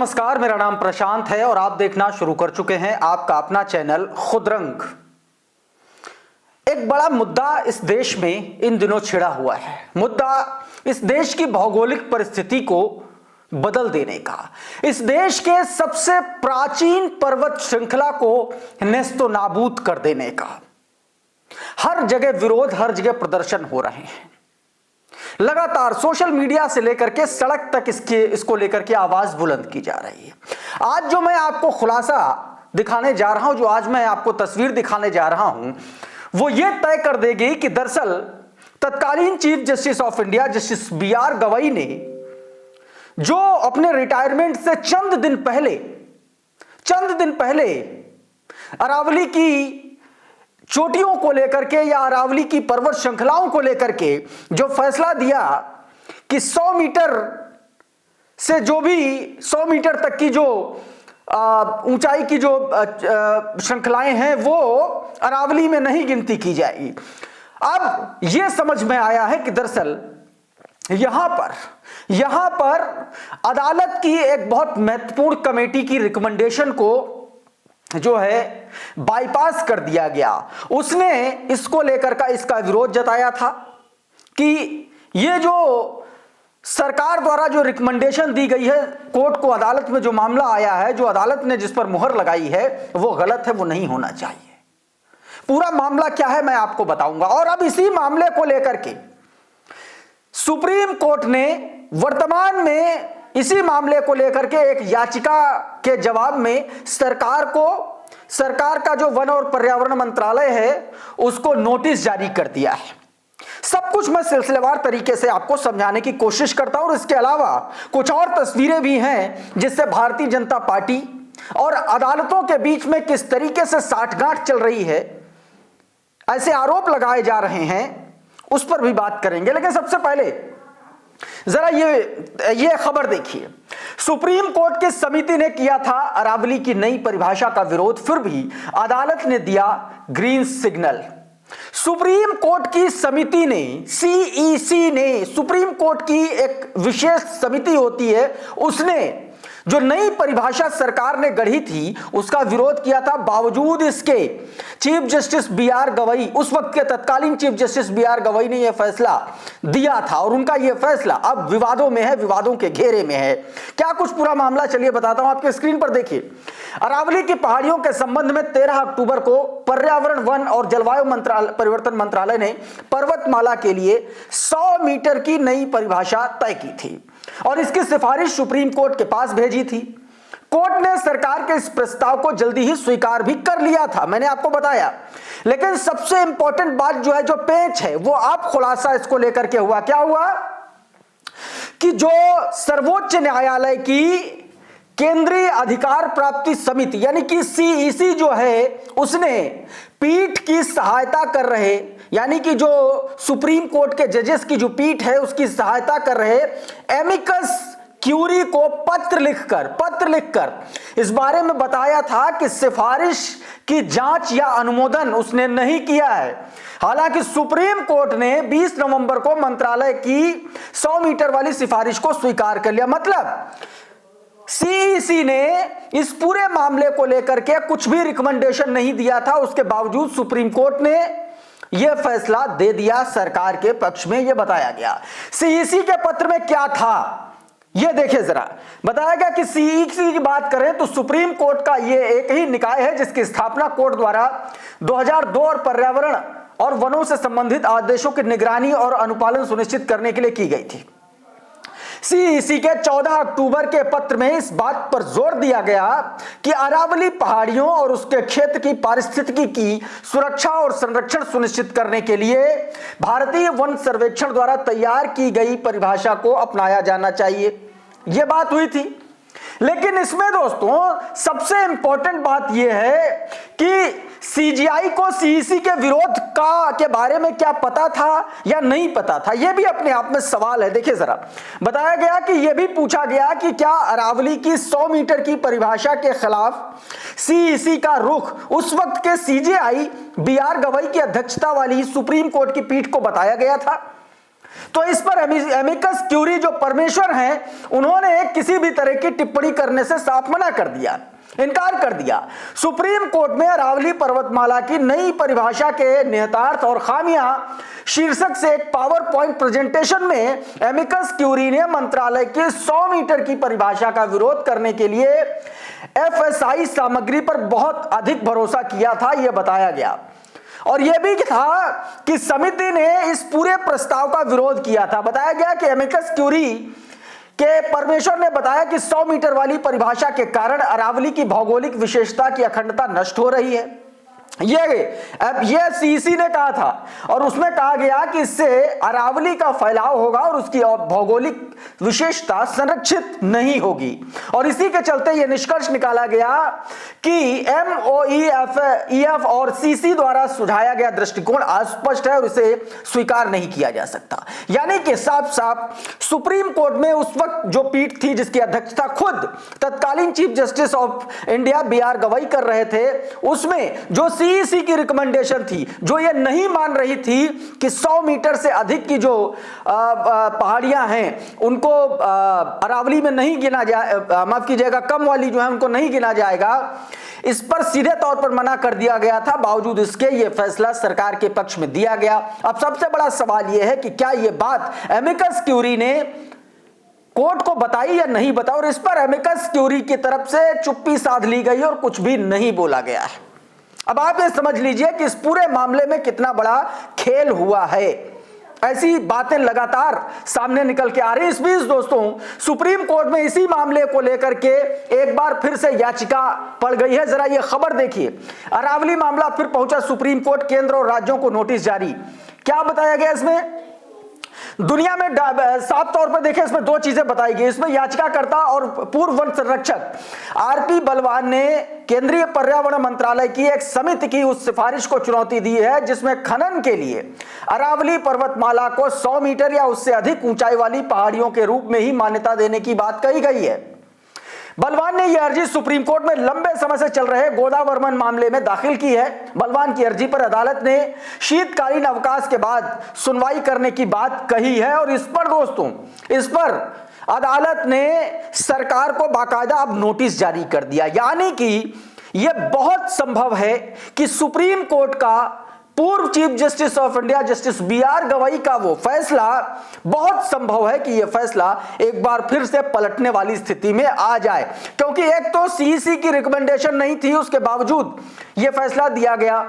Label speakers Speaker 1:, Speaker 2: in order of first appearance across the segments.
Speaker 1: नमस्कार, मेरा नाम प्रशांत है और आप देखना शुरू कर चुके हैं आपका अपना चैनल खुदरंग। एक बड़ा मुद्दा इस देश में इन दिनों छिड़ा हुआ है। मुद्दा इस देश की भौगोलिक परिस्थिति को बदल देने का, इस देश के सबसे प्राचीन पर्वत श्रृंखला को नेस्तो नाबूद कर देने का। हर जगह विरोध, हर जगह प्रदर्शन हो रहे हैं। लगातार सोशल मीडिया से लेकर के सड़क तक इसको लेकर के आवाज बुलंद की जा रही है। आज जो मैं आपको खुलासा दिखाने जा रहा हूं, जो आज मैं आपको तस्वीर दिखाने जा रहा हूं, वो ये तय कर देगी कि दरअसल तत्कालीन chief justice of India justice B R. Gavai ने जो अपने रिटायरमेंट से चंद दिन पहले अरावली की चोटियों को लेकर के या अरावली की पर्वत श्रृंखलाओं को लेकर के जो फैसला दिया कि 100 मीटर से जो भी 100 मीटर तक की जो ऊंचाई की जो श्रृंखलाएं हैं वो अरावली में नहीं गिनती की जाएगी। अब यह समझ में आया है कि दरअसल यहां पर अदालत की एक बहुत महत्वपूर्ण कमेटी की रिकमेंडेशन को जो है बाईपास कर दिया गया। उसने इसको लेकर का इसका विरोध जताया था कि ये जो सरकार द्वारा जो रिकमेंडेशन दी गई है कोर्ट को, अदालत में जो मामला आया है, जो अदालत ने जिस पर मुहर लगाई है वो गलत है, वो नहीं होना चाहिए। पूरा मामला क्या है मैं आपको बताऊंगा। और अब इसी मामले को लेकर के सुप्रीम कोर्ट ने वर्तमान में इसी मामले को लेकर के एक याचिका के जवाब में सरकार का जो वन और पर्यावरण मंत्रालय है उसको नोटिस जारी कर दिया है। सब कुछ मैं सिलसिलेवार तरीके से आपको समझाने की कोशिश करता हूं और इसके अलावा कुछ और तस्वीरें भी हैं जिससे भारतीय जनता पार्टी और अदालतों के बीच में किस तरीके से साठगांठ चल रही है, ऐसे आरोप लगाए जा रहे हैं, उस पर भी बात करेंगे। लेकिन सबसे पहले जरा ये खबर देखिए। सुप्रीम कोर्ट की समिति ने किया था अरावली की नई परिभाषा का विरोध, फिर भी अदालत ने दिया ग्रीन सिग्नल। सुप्रीम कोर्ट की समिति ने, सीईसी ने, सुप्रीम कोर्ट की एक विशेष समिति होती है, उसने जो नई परिभाषा सरकार ने गढ़ी थी उसका विरोध किया था। बावजूद इसके चीफ जस्टिस बी.आर. गवई, उस वक्त के तत्कालीन चीफ जस्टिस बी.आर. गवई ने यह फैसला दिया था और उनका यह फैसला अब विवादों में है, विवादों के घेरे में है। क्या कुछ पूरा मामला चलिए बताता हूं, आपके स्क्रीन पर देखिए। अरावली की पहाड़ियों के संबंध में 13 अक्टूबर को पर्यावरण, वन और जलवायु परिवर्तन मंत्रालय ने पर्वतमाला के लिए 100 मीटर की नई परिभाषा तय की थी और इसकी सिफारिश सुप्रीम कोर्ट के पास भेजी थी। कोर्ट ने सरकार के इस प्रस्ताव को जल्दी ही स्वीकार भी कर लिया था, मैंने आपको बताया। लेकिन सबसे इंपॉर्टेंट बात जो है, जो पेच है, वो आप खुलासा इसको लेकर के हुआ। क्या हुआ कि जो सर्वोच्च न्यायालय की केंद्रीय अधिकार प्राप्ति समिति यानी कि सीईसी जो है, उसने पीठ की सहायता कर रहे, यानी कि जो सुप्रीम कोर्ट के जजेस की जो पीठ है उसकी सहायता कर रहे एमिकस क्यूरी को पत्र लिखकर इस बारे में बताया था कि सिफारिश की जांच या अनुमोदन उसने नहीं किया है। हालांकि सुप्रीम कोर्ट ने 20 नवंबर को मंत्रालय की 100 मीटर वाली सिफारिश को स्वीकार कर लिया। मतलब सीईसी ने इस पूरे मामले को लेकर के कुछ भी रिकमेंडेशन नहीं दिया था, उसके बावजूद सुप्रीम कोर्ट ने यह फैसला दे दिया सरकार के पक्ष में। यह बताया गया सीईसी के पत्र में क्या था, यह देखिए जरा। बताया गया कि सीईसी की बात करें तो सुप्रीम कोर्ट का यह एक ही निकाय है जिसकी स्थापना कोर्ट द्वारा 2002 और पर्यावरण और वनों से संबंधित आदेशों की निगरानी और अनुपालन सुनिश्चित करने के लिए की गई थी। सीईसी के 14 अक्टूबर के पत्र में इस बात पर जोर दिया गया कि अरावली पहाड़ियों और उसके क्षेत्र की पारिस्थितिकी की सुरक्षा और संरक्षण सुनिश्चित करने के लिए भारतीय वन सर्वेक्षण द्वारा तैयार की गई परिभाषा को अपनाया जाना चाहिए। यह बात हुई थी। लेकिन इसमें दोस्तों सबसे इंपॉर्टेंट बात यह है कि सीजीआई को सीईसी के विरोध के बारे में क्या पता था या नहीं पता था, यह भी अपने आप में सवाल है। देखिए जरा, बताया गया कि यह भी पूछा गया कि क्या अरावली की 100 मीटर की परिभाषा के खिलाफ सीईसी का रुख उस वक्त के सीजीआई बी.आर. गवई की अध्यक्षता वाली सुप्रीम कोर्ट की पीठ को बताया गया था। तो इस पर एमिकस क्यूरी जो परमेश्वर हैं, उन्होंने किसी भी तरह की टिप्पणी करने से साफ मना कर दिया, इनकार कर दिया। सुप्रीम कोर्ट में अरावली पर्वतमाला की नई परिभाषा के निहितार्थ और खामियां शीर्षक से एक पावर पॉइंट प्रेजेंटेशन में एमिकस क्यूरी ने मंत्रालय की 100 मीटर की परिभाषा का विरोध करने के लिए एफएसआई सामग्री पर बहुत अधिक भरोसा किया था, यह बताया गया। और यह भी था कि समिति ने इस पूरे प्रस्ताव का विरोध किया था। बताया गया कि एमिकस क्यूरी के परमेश्वर ने बताया कि 100 मीटर वाली परिभाषा के कारण अरावली की भौगोलिक विशेषता की अखंडता नष्ट हो रही है। ये सीसी ने कहा था और उसमें कहा गया कि इससे अरावली का फैलाव होगा और उसकी भौगोलिक विशेषता संरक्षित नहीं होगी। और इसी के चलते यह निष्कर्ष निकाला गया कि MOEF और सीसी द्वारा सुझाया गया दृष्टिकोण अस्पष्ट है और इसे स्वीकार नहीं किया जा सकता। यानी कि साफ साफ सुप्रीम कोर्ट में उस वक्त जो पीठ थी जिसकी अध्यक्षता खुद तत्कालीन chief justice of India BR Gavai कर रहे थे, उसमें जो सीईसी की रिकमेंडेशन थी, जो ये नहीं मान रही थी कि 100 मीटर से अधिक की जो पहाड़ियां हैं उनको अरावली में नहीं गिना जाए, माफ कीजिएगा, कम वाली जो है उनको नहीं गिना जाएगा, इस पर सीधे तौर पर मना कर दिया गया था। बावजूद इसके ये फैसला सरकार के पक्ष में दिया गया। अब सबसे बड़ा सवाल यह है कि क्या यह बात एमिकस क्यूरी ने कोर्ट को बताई या नहीं बताई, और इस पर एमिकस क्यूरी की तरफ से चुप्पी साध ली गई और कुछ भी नहीं बोला गया है। अब आप ये समझ लीजिए कि इस पूरे मामले में कितना बड़ा खेल हुआ है। ऐसी बातें लगातार सामने निकल के आ रही। इस बीच दोस्तों, सुप्रीम कोर्ट में इसी मामले को लेकर के एक बार फिर से याचिका पड़ गई है। जरा ये खबर देखिए। अरावली मामला फिर पहुंचा सुप्रीम कोर्ट, केंद्र और राज्यों को नोटिस जारी। क्या बताया गया इसमें? दुनिया में साफ तौर पर देखें, इसमें दो चीजें बताई गई। इसमें याचिकाकर्ता और पूर्व वन संरक्षक RP बलवान ने केंद्रीय पर्यावरण मंत्रालय की एक समिति की उस सिफारिश को चुनौती दी है जिसमें खनन के लिए अरावली पर्वतमाला को 100 मीटर या उससे अधिक ऊंचाई वाली पहाड़ियों के रूप में ही मान्यता देने की बात कही गई है। बलवान ने यह अर्जी सुप्रीम कोर्ट में लंबे समय से चल रहे गोदावर्मन मामले में दाखिल की है। बलवान की अर्जी पर अदालत ने शीतकालीन अवकाश के बाद सुनवाई करने की बात कही है और इस पर दोस्तों, इस पर अदालत ने सरकार को बाकायदा अब नोटिस जारी कर दिया। यानी कि यह बहुत संभव है कि सुप्रीम कोर्ट का पूर्व chief justice of India justice BR Gavai का वो फैसला, बहुत संभव है कि यह फैसला एक बार फिर से पलटने वाली स्थिति में आ जाए, क्योंकि एक तो CEC की रिकमेंडेशन नहीं थी, उसके बावजूद यह फैसला दिया गया।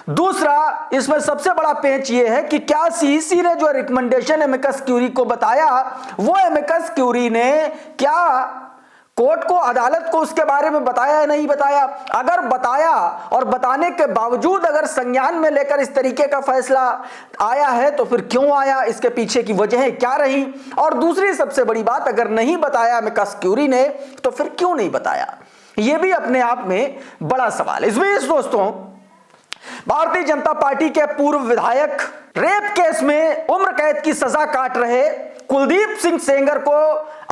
Speaker 1: दूसरा, इसमें सबसे बड़ा पेंच यह है कि क्या CEC ने जो रिकमेंडेशन एमिकस क्यूरी को बताया, वो एमिकस क्यूरी ने क्या कोर्ट को, अदालत को उसके बारे में बताया या नहीं बताया? अगर बताया और बताने के बावजूद अगर संज्ञान में लेकर इस तरीके का फैसला आया है तो फिर क्यों आया, इसके पीछे की वजहें क्या रही? और दूसरी सबसे बड़ी बात, अगर नहीं बताया एमिकस क्यूरी ने तो फिर क्यों नहीं बताया? यह भी अपने आप में बड़ा सवाल है। इस बीच दोस्तों, भारतीय जनता पार्टी के पूर्व विधायक रेप केस में उम्र कैद की सजा काट रहे कुलदीप सिंह सेंगर को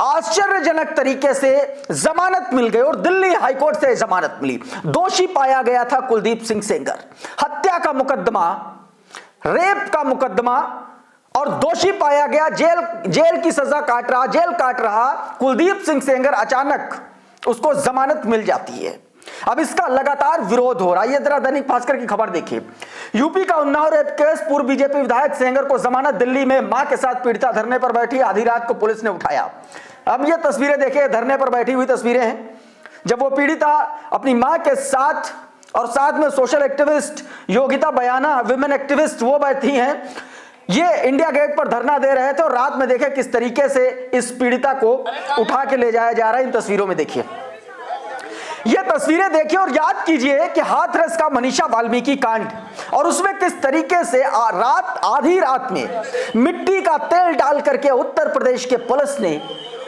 Speaker 1: आश्चर्यजनक तरीके से जमानत मिल गई और दिल्ली हाईकोर्ट से जमानत मिली। दोषी पाया गया था कुलदीप सिंह सेंगर, हत्या का मुकदमा, रेप का मुकदमा, और दोषी पाया गया। जेल की सजा जेल काट रहा कुलदीप सिंह सेंगर, अचानक उसको जमानत मिल जाती है। अब इसका लगातार विरोध हो रहा है। ये जरा दैनिक भास्कर की खबर देखिए। यूपी का उन्नाव रेप केस, पूर्व बीजेपी विधायक सेंगर को जमानत, दिल्ली में मां के साथ पीड़िता धरने पर बैठी, आधी रात को पुलिस ने उठाया। अब ये तस्वीरें देखिए, धरने पर बैठी हुई तस्वीरें हैं जब वो पीड़िता अपनी मां के साथ और साथ में सोशल एक्टिविस्ट योगिता बयाना, विमेन एक्टिविस्ट, वो बैठी हैं। ये इंडिया गेट पर धरना दे रहे थे और रात में देखे किस तरीके से इस पीड़िता को उठा के ले जाया जा रहा है। इन तस्वीरों में देखिए, ये तस्वीरें देखिए और याद कीजिए कि हाथरस का मनीषा वाल्मीकि कांड, और उसमें किस तरीके से आधी रात में मिट्टी का तेल डाल करके उत्तर प्रदेश के पुलिस ने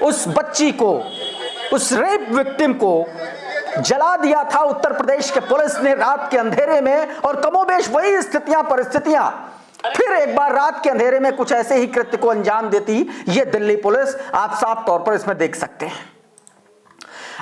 Speaker 1: उस बच्ची को, उस रेप विक्टिम को जला दिया था। उत्तर प्रदेश के पुलिस ने रात के अंधेरे में, और कमोबेश वही परिस्थितियां फिर एक बार रात के अंधेरे में कुछ ऐसे ही कृत्य को अंजाम देती ये दिल्ली पुलिस, आप साफ तौर पर इसमें देख सकते हैं।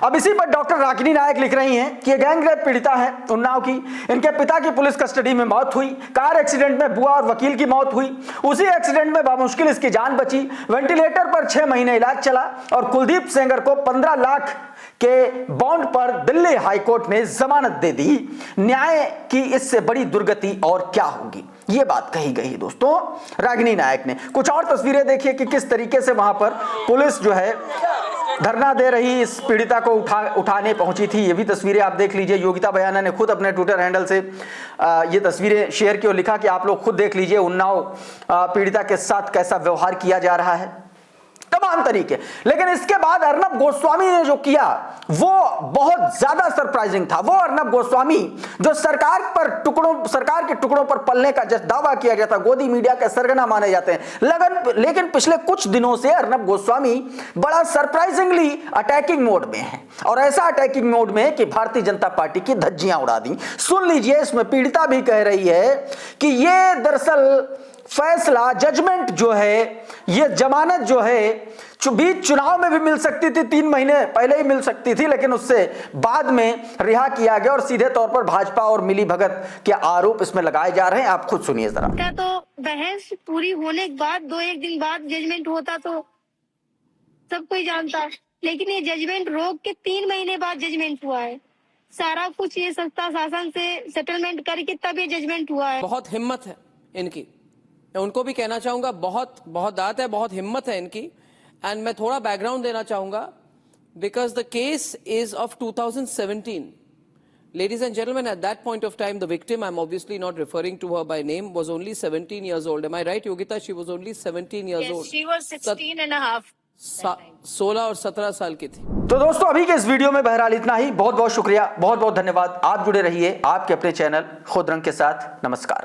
Speaker 1: अब इसी पर डॉक्टर रागिनी नायक लिख रही हैं कि ये गैंग रेप पीड़िता है उन्नाव की। इनके पिता की पुलिस कस्टडी में मौत हुई। कार एक्सीडेंट में बुआ और वकील की मौत हुई। उसी एक्सीडेंट में बामुश्किल इसकी जान बची। वेंटिलेटर पर 6 महीने इलाज चला और कुलदीप सेंगर को 15 लाख के बॉन्ड पर दिल्ली हाईकोर्ट ने जमानत दे दी। न्याय की इससे बड़ी दुर्गति और क्या होगी, ये बात कही गई दोस्तों रागिनी नायक ने। कुछ और तस्वीरें देखिए कि किस तरीके से वहां पर पुलिस जो है धरना दे रही इस पीड़िता को उठाने पहुंची थी। ये भी तस्वीरें आप देख लीजिए। योगिता बयाना ने खुद अपने ट्विटर हैंडल से ये तस्वीरें शेयर की और लिखा कि आप लोग खुद देख लीजिए उन्नाव पीड़िता के साथ कैसा व्यवहार किया जा रहा है, तमाम तरीके। लेकिन इसके बाद अर्नब गोस्वामी ने जो किया वो बहुत ज्यादा सरप्राइजिंग था। वो अर्नब गोस्वामी जो सरकार के टुकड़ों पर पलने का जब दावा किया गया था, गोदी मीडिया के सरगना माने जाते हैं, लेकिन पिछले कुछ दिनों से अर्नब गोस्वामी बड़ा सरप्राइजिंगली अटैकिंग मोड में है। और ऐसा अटैकिंग मोड में है कि भारतीय जनता पार्टी की धज्जियां उड़ा दी। सुन लीजिए, इसमें पीड़िता भी कह रही है कि ये दरअसल फैसला, जजमेंट जो है, ये जमानत जो है बीच चुनाव में भी मिल सकती थी, 3 महीने पहले ही मिल सकती थी, लेकिन उससे बाद में रिहा किया गया और सीधे तौर पर भाजपा और मिली भगत के आरोप इसमें लगाए जा रहे हैं। आप खुद सुनिए जरा।
Speaker 2: क्या तो बहस पूरी होने के बाद 2-1 दिन बाद जजमेंट होता तो सब कोई जानता, लेकिन ये जजमेंट रोक के 3 महीने बाद जजमेंट हुआ है। सारा कुछ ये सत्ता शासन से सेटलमेंट करके तब ये जजमेंट हुआ है।
Speaker 3: बहुत हिम्मत है इनकी, मैं उनको भी कहना चाहूंगा, बहुत दात है, बहुत हिम्मत है इनकी। एंड मैं थोड़ा बैकग्राउंड देना चाहूंगा, because the case is of 2017. Ladies and gentlemen, at that point of time, the victim, I'm obviously not referring to her by name, was only 17 years old. Am I right, Yogita? She was only 17 years old.
Speaker 2: Yes, she was 16 and a half.
Speaker 3: 16 और 17 साल की थी।
Speaker 1: तो दोस्तों अभी के इस video में बहरहाल इतना ही। बहुत बहुत शुक्रिया, बहुत बहुत धन्यवाद। आप जुड़े रहिए आपके अपने चैनल खुद रंग के साथ। नमस्कार।